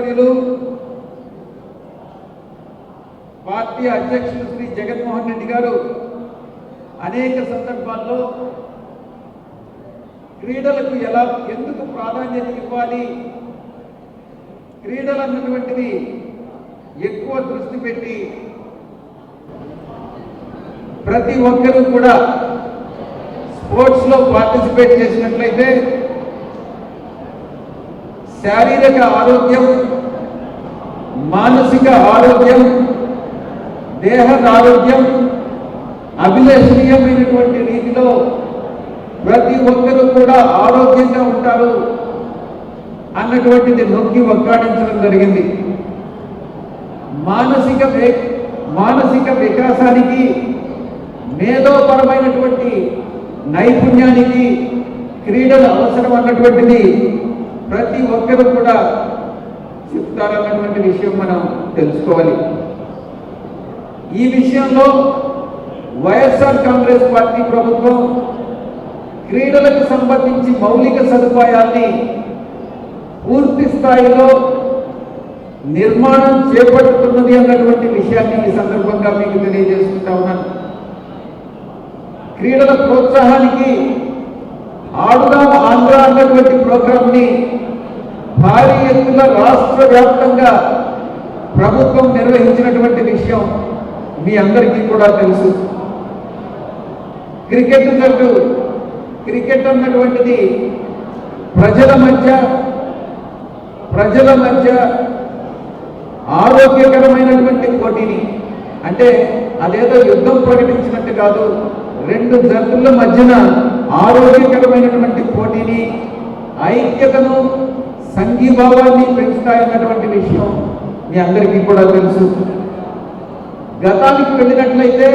వర్యులు పార్టీ అధ్యక్షులు శ్రీ జగన్మోహన్ రెడ్డి గారు అనేక సందర్భాల్లో క్రీడలకు ఎందుకు ప్రాధాన్యత ఇవ్వాలి, క్రీడలు అన్నటువంటిది ఎక్కువ దృష్టి పెట్టి ప్రతి ఒక్కరూ కూడా స్పోర్ట్స్లో పార్టిసిపేట్ చేసినట్లయితే శారీరక ఆరోగ్యం, మానసిక ఆరోగ్యం, దేహ ఆరోగ్యం అభిలషణీయమైనటువంటి రీతిలో ప్రతి ఒక్కరూ కూడా ఆరోగ్యంగా ఉంటారు అన్నటువంటిది నొక్కి వక్కాడించడం జరిగింది. మానసిక వికాసానికి, మేధోపరమైనటువంటి నైపుణ్యానికి క్రీడలు అవసరం అన్నటువంటిది ప్రతి ఒక్కరూ కూడా చెప్తారన్నటువంటి విషయం మనం తెలుసుకోవాలి. ఈ విషయంలో వైఎస్ఆర్ కాంగ్రెస్ పార్టీ ప్రభుత్వం క్రీడలకు సంబంధించి మౌలిక సదుపాయాన్ని పూర్తి స్థాయిలో నిర్మాణం చేపడుతున్నది అన్నటువంటి విషయాన్ని ఈ సందర్భంగా మీకు తెలియజేసుకుంటా ఉన్నాను. క్రీడల ప్రోత్సాహానికి ఆడుదాం ఆంధ్ర అన్నటువంటి ప్రోగ్రాంని భారీ ఎత్తున రాష్ట్ర వ్యాప్తంగా ప్రభుత్వం నిర్వహించినటువంటి విషయం మీ అందరికీ కూడా తెలుసు. క్రికెట్ అన్నటువంటిది ప్రజల మధ్య ఆరోగ్యకరమైనటువంటి పోటీని, అంటే అదేదో యుద్ధం ప్రకటించినట్టు కాదు, రెండు జట్టుల మధ్యన ఆరోగ్యకరమైనటువంటి పోటీని, ఐక్యతను, సంఘీభావాన్ని పెంచుతాయన్నటువంటి విషయం మీ అందరికీ కూడా తెలుసు. గతానికి వెళ్ళినట్లయితే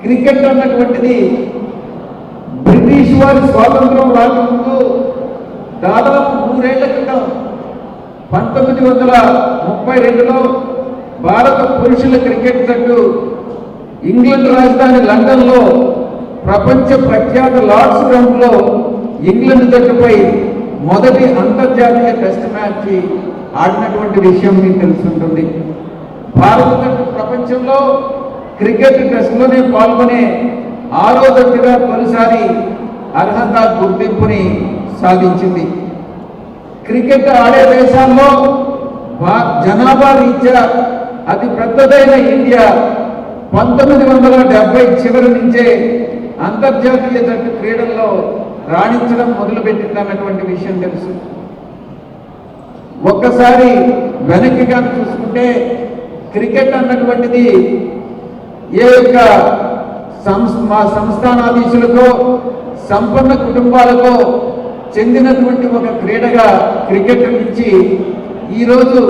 క్రికెట్ అన్నటువంటిది బ్రిటిష్ వారి స్వాతంత్రం రాకముందు దాదాపు 100 ఏళ్ల క్రితం 1932లో భారత పురుషుల క్రికెట్ జట్టు ఇంగ్లాండ్ రాజధాని లండన్లో ప్రపంచ ప్రఖ్యాత లార్డ్స్ గ్రౌండ్లో ఇంగ్లాండ్ జట్టుపై మొదటి అంతర్జాతీయ టెస్ట్ మ్యాచ్ ఆడినటువంటి విషయం మీకు తెలుసుంటుంది. భారత జట్టు ప్రపంచంలో క్రికెట్ టెస్ట్లోనే పాల్గొనే 6వ జట్టుగా తొలిసారి అర్హత గుర్తింపుని సాధించింది. క్రికెట్ ఆడే దేశాల్లో జనాభా రీత్యా అతి పెద్దదైన ఇండియా 1970 చివరి నుంచే అంతర్జాతీయ జట్టు క్రీడల్లో రాణించడం మొదలుపెట్టిందన్నటువంటి విషయం తెలుసు. ఒక్కసారి వెనక్కి కానీ చూసుకుంటే క్రికెట్ అన్నటువంటిది ఏ యొక్క మా సంస్థానాధీశులకో సంపన్న కుటుంబాలకో చెందినటువంటి ఒక క్రీడగా క్రికెట్ నుంచి ఈరోజు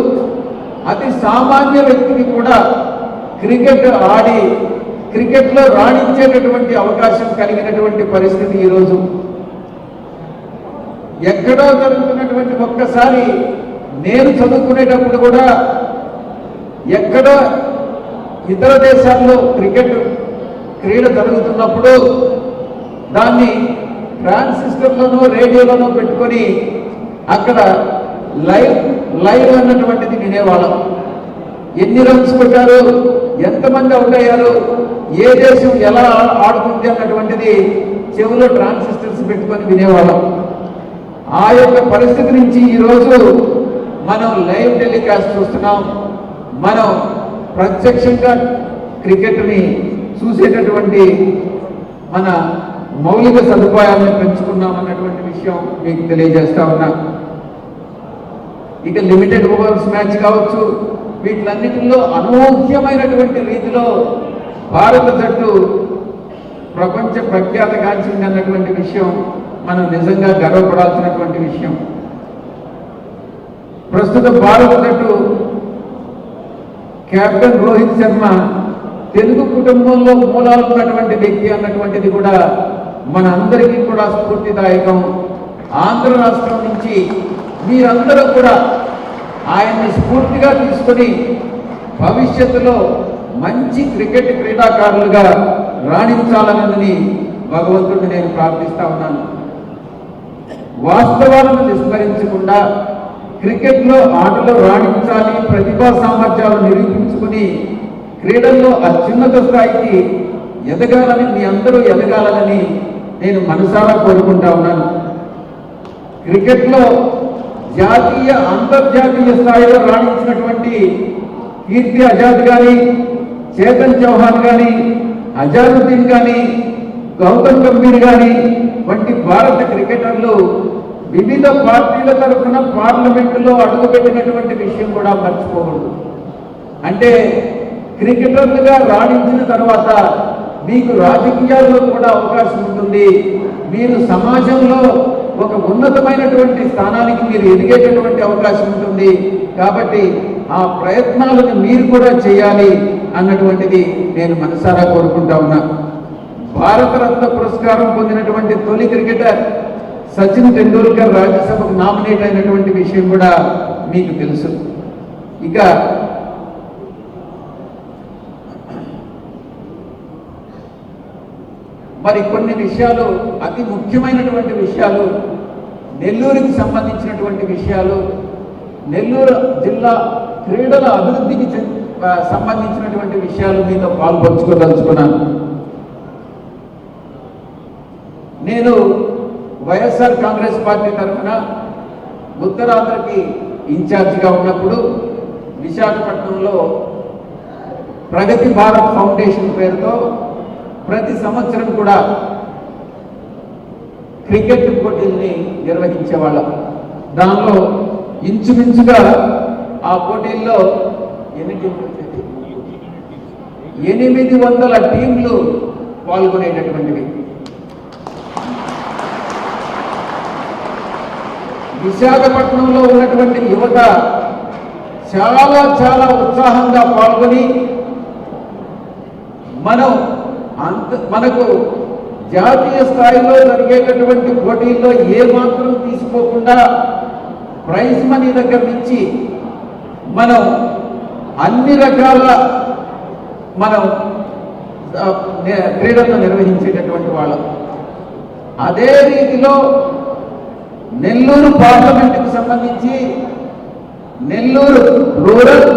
అతి సామాన్య వ్యక్తికి కూడా క్రికెట్ ఆడి క్రికెట్లో రాణించేటటువంటి అవకాశం కలిగినటువంటి పరిస్థితి ఈరోజు. ఎక్కడో జరుగుతున్నటువంటి ఒక్కసారి నేను చదువుకునేటప్పుడు కూడా ఎక్కడో ఇతర దేశాల్లో క్రికెట్ క్రీడ జరుగుతున్నప్పుడు దాన్ని ట్రాన్సిస్టర్లోనో రేడియోలోనో పెట్టుకొని అక్కడ లైవ్ అన్నటువంటిది వినేవాళ్ళం. ఎన్ని రన్స్ కొట్టారు, ఎంతమంది అవుట్ అయ్యారు, ఏ దేశం ఎలా ఆడుతుంది అన్నటువంటిది చెవిలో ట్రాన్సిస్టర్స్ పెట్టుకొని వినేవాళ్ళం. ఆ యొక్క పరిస్థితి నుంచి ఈరోజు మనం లైవ్ టెలికాస్ట్ చూస్తున్నాం. మనం ప్రత్యక్షంగా క్రికెట్ని చూసేటటువంటి మన మౌలిక సదుపాయాలను పెంచుకున్నాం అన్నటువంటి విషయం మీకు తెలియజేస్తా ఉన్నా. ఇక లిమిటెడ్ ఓవర్స్ మ్యాచ్ కావచ్చు, వీటిలన్నిటిలో అనూహ్యమైనటువంటి రీతిలో భారత జట్టు ప్రపంచ ప్రఖ్యాతగాంచింది అన్నటువంటి విషయం మనం నిజంగా గర్వపడాల్సినటువంటి విషయం. ప్రస్తుత భారత జట్టు కెప్టెన్ రోహిత్ శర్మ తెలుగు కుటుంబంలో మూలాలు ఉన్నటువంటి వ్యక్తి అన్నటువంటిది కూడా మన అందరికీ కూడా స్ఫూర్తిదాయకం. ఆంధ్ర రాష్ట్రం నుంచి మీరందరూ కూడా ఆయన్ని స్ఫూర్తిగా తీసుకొని భవిష్యత్తులో మంచి క్రికెట్ క్రీడాకారులుగా రాణించాలన్నది భగవంతుడిని నేను ప్రార్థిస్తా ఉన్నాను. వాస్తవాలను విస్మరించకుండా క్రికెట్లో ఆటలో రాణించాలి, ప్రతిభా సామర్థ్యాలు నిరూపించుకుని క్రీడల్లో అత్యున్నత స్థాయికి ఎదగాలని, మీ అందరూ ఎదగాలని నేను మనసారా కోరుకుంటా ఉన్నాను. క్రికెట్లో జాతీయ అంతర్జాతీయ స్థాయిలో రాణించినటువంటి కీర్తి ఆజాద్ కానీ, చేతన్ చౌహాన్ కానీ, అజారుద్దీన్ కానీ, గౌతమ్ గంభీర్ కానీ వంటి భారత క్రికెటర్లు వివిధ పార్టీల తరఫున పార్లమెంటులో అడుగుపెట్టినటువంటి విషయం కూడా మర్చిపోకూడదు. అంటే క్రికెటర్లుగా రాణించిన తర్వాత మీకు రాజకీయాల్లో కూడా అవకాశం ఉంటుంది, మీరు సమాజంలో ఒక ఉన్నతమైనటువంటి స్థానానికి మీరు ఎదిగేటటువంటి అవకాశం ఉంటుంది. కాబట్టి ఆ ప్రయత్నాలను మీరు కూడా చేయాలి అన్నటువంటిది నేను మనసారా కోరుకుంటా ఉన్నా. భారతరత్న పురస్కారం పొందినటువంటి తొలి క్రికెటర్ సచిన్ టెండూల్కర్ రాజ్యసభకు నామినేట్ అయినటువంటి విషయం కూడా మీకు తెలుసు. ఇక మరి కొన్ని విషయాలు, అతి ముఖ్యమైనటువంటి విషయాలు, నెల్లూరుకి సంబంధించినటువంటి విషయాలు, నెల్లూరు జిల్లా క్రీడల అభివృద్ధికి సంబంధించినటువంటి విషయాలు మీతో పాల్పంచుకోదలుచుకున్నాను. నేను వైఎస్ఆర్ కాంగ్రెస్ పార్టీ తరఫున ఉత్తరాంధ్రకి ఇన్ఛార్జిగా ఉన్నప్పుడు విశాఖపట్నంలో ప్రగతి భారత్ ఫౌండేషన్ పేరుతో ప్రతి సంవత్సరం కూడా క్రికెట్ పోటీల్ని నిర్వహించేవాళ్ళం. దానిలో ఇంచుమించుగా ఆ పోటీల్లో 800 టీంలు పాల్గొనేటటువంటివి. విశాఖపట్నంలో ఉన్నటువంటి యువత చాలా చాలా ఉత్సాహంగా పాల్గొని మనకు జాతీయ స్థాయిలో జరిగేటటువంటి పోటీల్లో ఏమాత్రం తీసుకోకుండా ప్రైజ్ మనీ దగ్గర నుంచి మనం అన్ని రకాల క్రీడలను నిర్వహించేటటువంటి వాళ్ళం. అదే రీతిలో నెల్లూరు పార్లమెంటుకు సంబంధించి నెల్లూరు రూరల్,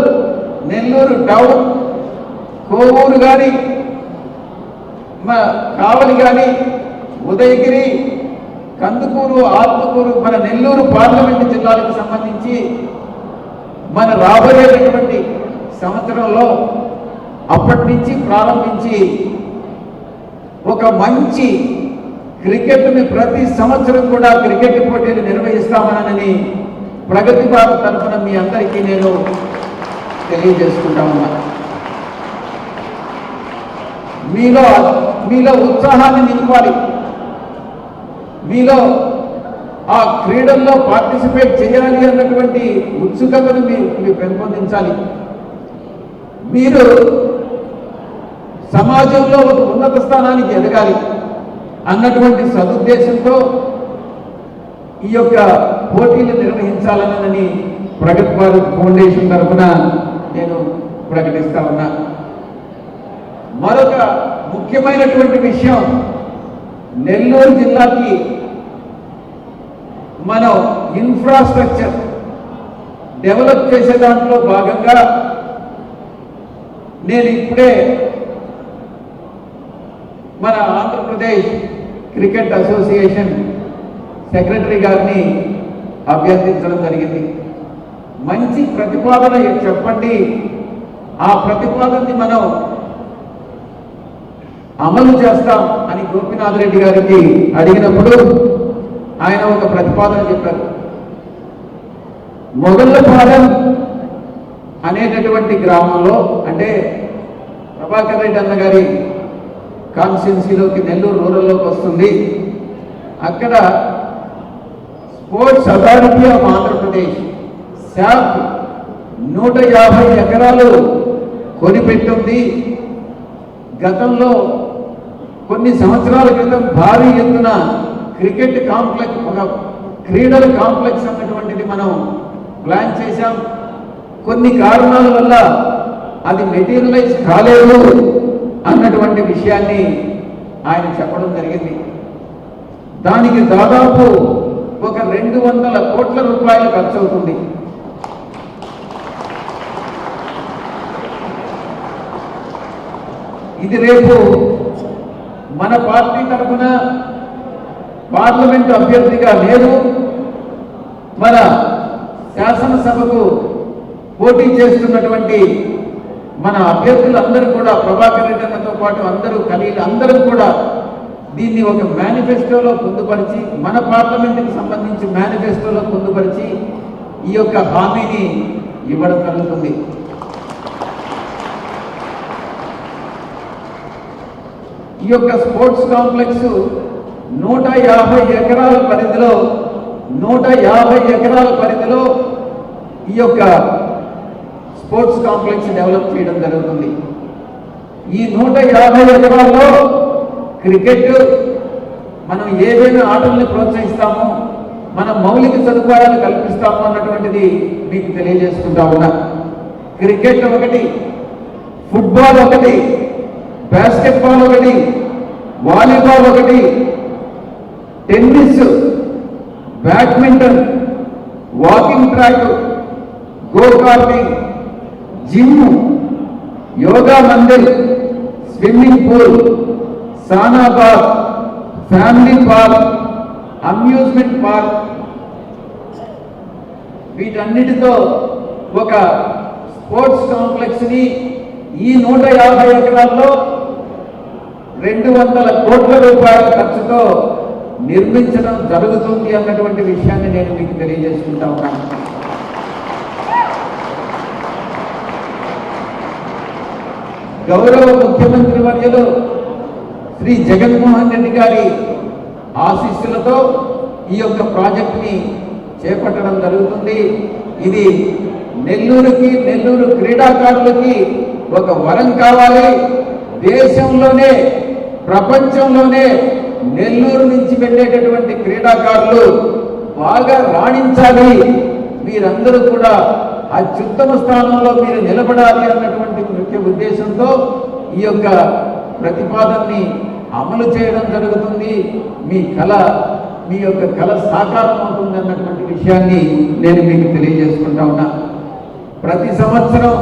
నెల్లూరు టౌన్, కోవూరు కానీ, కావలి కానీ, ఉదయగిరి, కందుకూరు, ఆత్మకూరు, మన నెల్లూరు పార్లమెంటు జిల్లాలకు సంబంధించి మన రాబోయేటటువంటి సంవత్సరంలో అప్పటి నుంచి ప్రారంభించి ఒక మంచి క్రికెట్ని ప్రతి సంవత్సరం కూడా క్రికెట్ పోటీలు నిర్వహిస్తామనని ప్రగతి భారత్ తరఫున మీ అందరికీ నేను తెలియజేసుకుంటా ఉన్నా. మీలో ఉత్సాహాన్ని నింపాలి, మీలో ఆ క్రీడల్లో పార్టిసిపేట్ చేయాలి అన్నటువంటి ఉత్సుకతను మీరు పెంపొందించాలి. మీరు సమాజంలో ఒక ఉన్నత స్థానానికి ఎదగాలి అన్నటువంటి సదుద్దేశంతో ఈ యొక్క పోటీలు నిర్వహించాలని ప్రగతి భారత్ ఫౌండేషన్ తరఫున నేను ప్రకటిస్తా ఉన్నా. మరొక ముఖ్యమైనటువంటి విషయం, నెల్లూరు జిల్లాకి మనం ఇన్ఫ్రాస్ట్రక్చర్ డెవలప్ చేసే దాంట్లో భాగంగా నేను ఇప్పుడే మన ఆంధ్రప్రదేశ్ క్రికెట్ అసోసియేషన్ సెక్రటరీ గారిని అభ్యర్థించడం జరిగింది. మంచి ప్రతిపాదన చెప్పండి, ఆ ప్రతిపాదనని మనం అమలు చేస్తాం అని గోపీనాథ్ రెడ్డి గారికి అడిగినప్పుడు ఆయన ఒక ప్రతిపాదన చెప్పారు. మొగళ్ళపాలెం అనేటటువంటి గ్రామంలో, అంటే ప్రభాకర్ రెడ్డి అన్న గారి కాన్స్టిట్యున్సీలోకి, నెల్లూరు రూరల్లోకి వస్తుంది. అక్కడ sports authority of Andhra Pradesh SAAP 150 ఎకరాలు కొనిపెట్టింది. గతంలో కొన్ని సంవత్సరాల క్రితం భారీ ఎత్తున క్రికెట్ కాంప్లెక్స్, ఒక క్రీడల కాంప్లెక్స్ అన్నటువంటిది మనం ప్లాన్ చేశాం. కొన్ని కారణాల వల్ల అది మెటీరియలైజ్ కాలేదు అన్నటువంటి విషయాన్ని ఆయన చెప్పడం జరిగింది. దానికి దాదాపు ఒక 200 కోట్ల రూపాయలు ఖర్చు అవుతుంది. ఇది రేపు మన పార్టీ తరఫున పార్లమెంటు అభ్యర్థిగా నేను మన శాసనసభకు పోటీ చేస్తున్నటువంటి మన అభ్యర్థులందరూ కూడా ప్రభాకర్ రెడ్డి అన్నతో పాటు అందరూ కూడా దీన్ని ఒక మేనిఫెస్టోలో పొందుపరిచి మన పార్లమెంటుకి సంబంధించి మేనిఫెస్టోలో పొందుపరిచి ఈ యొక్క హామీని ఇవ్వడం జరుగుతుంది. ఈ యొక్క స్పోర్ట్స్ కాంప్లెక్స్ 150 ఎకరాల పరిధిలో ఈ యొక్క స్పోర్ట్స్ కాంప్లెక్స్ డెవలప్ చేయడం జరుగుతుంది. ఈ 150 ఎకరాల్లో క్రికెట్ మనం ఏదైనా ఆటల్ని ప్రోత్సహిస్తామో మన మౌలిక సదుపాయాలు కల్పిస్తాము అన్నటువంటిది మీకు తెలియజేసుకుంటా ఉన్నా. క్రికెట్ ఒకటి, ఫుట్బాల్ ఒకటి, బాస్కెట్బాల్ ఒకటి, వాలీబాల్ ఒకటి, tennis, badminton, walking track, go karting, gym, yoga మందిర్, swimming pool, sauna park, family park, amusement park, వీటన్నిటితో ఒక స్పోర్ట్స్ కాంప్లెక్స్ ని ఈ 150 ఎకరాల్లో 200 కోట్ల రూపాయల ఖర్చుతో నిర్మించడం జరుగుతుంది అన్నటువంటి విషయాన్ని నేను మీకు తెలియజేసుకుంటా ఉన్నాను. గౌరవ ముఖ్యమంత్రి వర్యులు శ్రీ జగన్మోహన్ రెడ్డి గారి ఆశీస్సులతో ఈ యొక్క ప్రాజెక్టుని చేపట్టడం జరుగుతుంది. ఇది నెల్లూరు క్రీడాకారులకి ఒక వరం కావాలి. దేశంలోనే ప్రపంచంలోనే నెల్లూరు నుంచి వెళ్ళేటటువంటి క్రీడాకారులు బాగా రాణించాలి, మీరందరూ కూడా అత్యుత్తమ స్థానంలో మీరు నిలబడాలి అన్నటువంటి ముఖ్య ఉద్దేశంతో ఈ యొక్క ప్రతిపాదనని అమలు చేయడం జరుగుతుంది. మీ యొక్క కళ సాకారం అవుతుంది అన్నటువంటి విషయాన్ని నేను మీకు తెలియజేసుకుంటా ఉన్నా. ప్రతి సంవత్సరం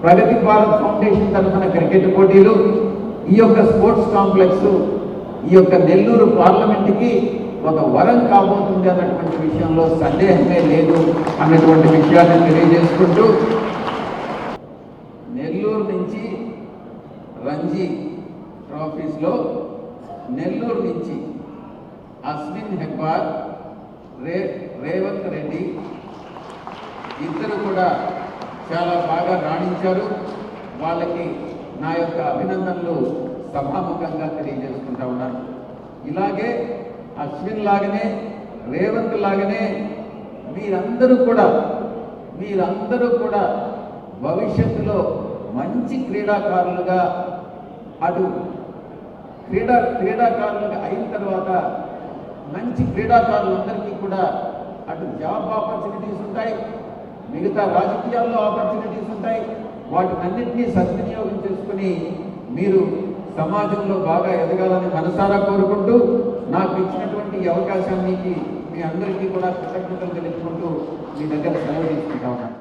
ప్రగతి భారత్ ఫౌండేషన్ తరఫున క్రికెట్ పోటీలు, ఈ యొక్క స్పోర్ట్స్ కాంప్లెక్స్ ఈ యొక్క నెల్లూరు పార్లమెంటుకి ఒక వరం కాబోతుంది అన్నటువంటి విషయంలో సందేహమే లేదు అన్నటువంటి విషయాన్ని తెలియజేసుకుంటూ, నెల్లూరు నుంచి రంజీ ట్రోఫీస్లో నెల్లూరు నుంచి అశ్విన్ హెబ్బార్, రేవంత్ రెడ్డి ఇద్దరు కూడా చాలా బాగా రాణించారు. వాళ్ళకి నా యొక్క అభినందనలు సభాముఖంగా తెలియజేసుకుంటా ఉన్నాను. ఇలాగే అశ్విన్ లాగానే రేవంత్ లాగానే మీరందరూ కూడా భవిష్యత్తులో మంచి క్రీడాకారులుగా అటు క్రీడాకారులుగా అయిన తర్వాత మంచి క్రీడాకారులందరికీ కూడా అటు జాబ్ ఆపర్చునిటీస్ ఉంటాయి, మిగతా రాజకీయాల్లో ఆపర్చునిటీస్ ఉంటాయి. వాటినన్నింటినీ సద్వినియోగం చేసుకుని మీరు సమాజంలో బాగా ఎదగాలని మనసారా కోరుకుంటూ, నాకు ఇచ్చినటువంటి ఈ అవకాశానికి మీ అందరికీ కూడా కృతజ్ఞతలు తెలుపుకుంటూ మీ దగ్గర సెలవు తీసుకుంటా ఉన్నాను.